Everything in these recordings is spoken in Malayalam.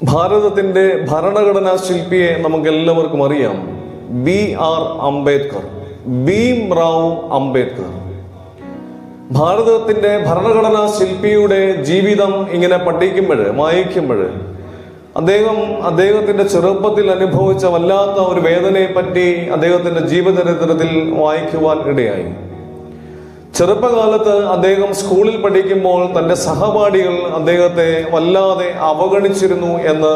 ഭാരതത്തിന്റെ ഭരണഘടനാ ശില്പിയെ നമുക്കെല്ലാവർക്കും അറിയാം. B.R. അംബേദ്കർ, ഭീംറാവു അംബേദ്കർ. ഭാരതത്തിന്റെ ഭരണഘടനാ ശില്പിയുടെ ജീവിതം ഇങ്ങനെ പഠിക്കുമ്പോൾ, വായിക്കുമ്പോൾ അദ്ദേഹത്തിന്റെ ചെറുപ്പത്തിൽ അനുഭവിച്ച വല്ലാത്ത ഒരു വേദനയെ പറ്റി അദ്ദേഹത്തിന്റെ ജീവചരിത്രത്തിൽ വായിക്കുവാൻ ഇടയായി. ചെറുപ്പകാലത്ത് അദ്ദേഹം സ്കൂളിൽ പഠിക്കുമ്പോൾ തൻ്റെ സഹപാഠികൾ അദ്ദേഹത്തെ വല്ലാതെ അവഗണിച്ചിരുന്നു എന്ന്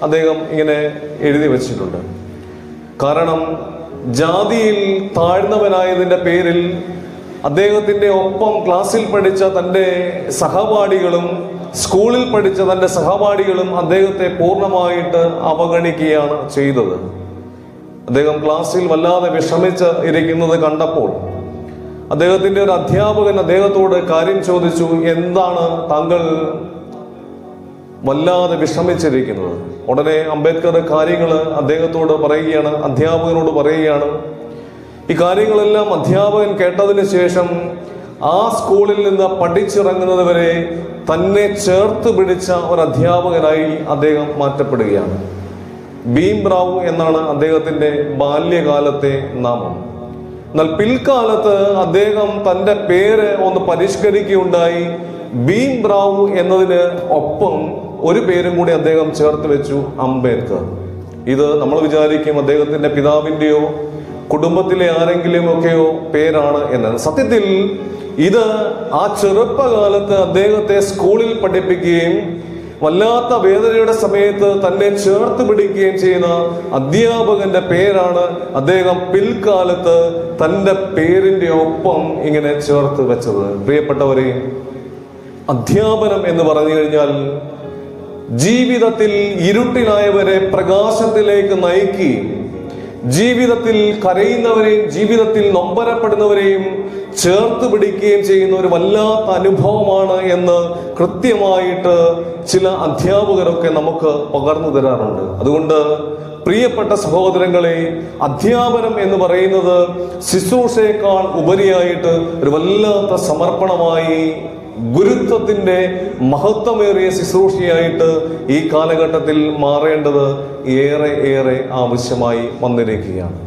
അദ്ദേഹം ഇങ്ങനെ എഴുതി വച്ചിട്ടുണ്ട്. കാരണം ജാതിയിൽ താഴ്ന്നവനായതിൻ്റെ പേരിൽ അദ്ദേഹത്തിൻ്റെ ഒപ്പം ക്ലാസ്സിൽ പഠിച്ച തൻ്റെ സഹപാഠികളും സ്കൂളിൽ പഠിച്ച തൻ്റെ സഹപാഠികളും അദ്ദേഹത്തെ പൂർണ്ണമായിട്ട് അവഗണിക്കുകയാണ് ചെയ്തത്. അദ്ദേഹം ക്ലാസ്സിൽ വല്ലാതെ വിഷമിച്ച് ഇരിക്കുന്നത് കണ്ടപ്പോൾ അദ്ദേഹത്തിന്റെ ഒരു അധ്യാപകൻ അദ്ദേഹത്തോട് കാര്യം ചോദിച്ചു, എന്താണ് താങ്കൾ വല്ലാതെ വിഷമിച്ചിരിക്കുന്നത്? ഉടനെ അംബേദ്കർ കാര്യങ്ങൾ അദ്ദേഹത്തോട് പറയുകയാണ്, അധ്യാപകനോട് പറയുകയാണ്. ഈ കാര്യങ്ങളെല്ലാം അധ്യാപകൻ കേട്ടതിന് ശേഷം ആ സ്കൂളിൽ നിന്ന് പഠിച്ചിറങ്ങുന്നത് വരെ തന്നെ ചേർത്ത് പിടിച്ച ഒരു അധ്യാപകനായി അദ്ദേഹം മാറ്റപ്പെടുകയാണ്. ഭീംറാവു എന്നാണ് അദ്ദേഹത്തിന്റെ ബാല്യകാലത്തെ നാമം. എന്നാൽ പിൽക്കാലത്ത് അദ്ദേഹം തൻ്റെ പേര് ഒന്ന് പരിഷ്കരിക്കുകയുണ്ടായി. ഭീംറാവു എന്നതിന് ഒപ്പം ഒരു പേരും കൂടി അദ്ദേഹം ചേർത്ത് വെച്ചു, അംബേദ്കർ. ഇത് നമ്മൾ വിചാരിക്കും അദ്ദേഹത്തിന്റെ പിതാവിൻ്റെയോ കുടുംബത്തിലെ ആരെങ്കിലും ഒക്കെയോ പേരാണ് എന്ന്. സത്യത്തിൽ ഇത് ആ ചെറുപ്പകാലത്ത് അദ്ദേഹത്തെ സ്കൂളിൽ പഠിപ്പിക്കുകയും വല്ലാത്ത വേദനയുടെ സമയത്ത് തന്നെ ചേർത്ത് പിടിക്കുകയും ചെയ്യുന്ന അധ്യാപകന്റെ പേരാണ് അദ്ദേഹം പിൽക്കാലത്ത് തൻ്റെ പേരിന്റെ ഒപ്പം ഇങ്ങനെ ചേർത്ത് വെച്ചത്. പ്രിയപ്പെട്ടവരെ, അധ്യാപനം എന്ന് പറഞ്ഞു കഴിഞ്ഞാൽ ജീവിതത്തിൽ ഇരുട്ടിലായവരെ പ്രകാശത്തിലേക്ക് നയിക്കുകയും ജീവിതത്തിൽ കരയുന്നവരെയും ജീവിതത്തിൽ നൊമ്പരപ്പെടുന്നവരെയും ചേർത്ത് പിടിക്കുകയും ചെയ്യുന്ന ഒരു വല്ലാത്ത അനുഭവമാണ് എന്ന് കൃത്യമായിട്ട് ചില അധ്യാപകരൊക്കെ നമുക്ക് പകർന്നു തരാറുണ്ട്. അതുകൊണ്ട് പ്രിയപ്പെട്ട സഹോദരങ്ങളെ, അധ്യാപനം എന്ന് പറയുന്നത് ശുശ്രൂഷയേക്കാൾ ഉപരിയായിട്ട് ഒരു വല്ലാത്ത സമർപ്പണമായി, ഗുരുത്വത്തിന്റെ മഹത്വമേറിയ ശുശ്രൂഷയായിട്ട് ഈ കാലഘട്ടത്തിൽ മാറേണ്ടത് ഏറെ ആവശ്യമായി വന്നിരിക്കുകയാണ്.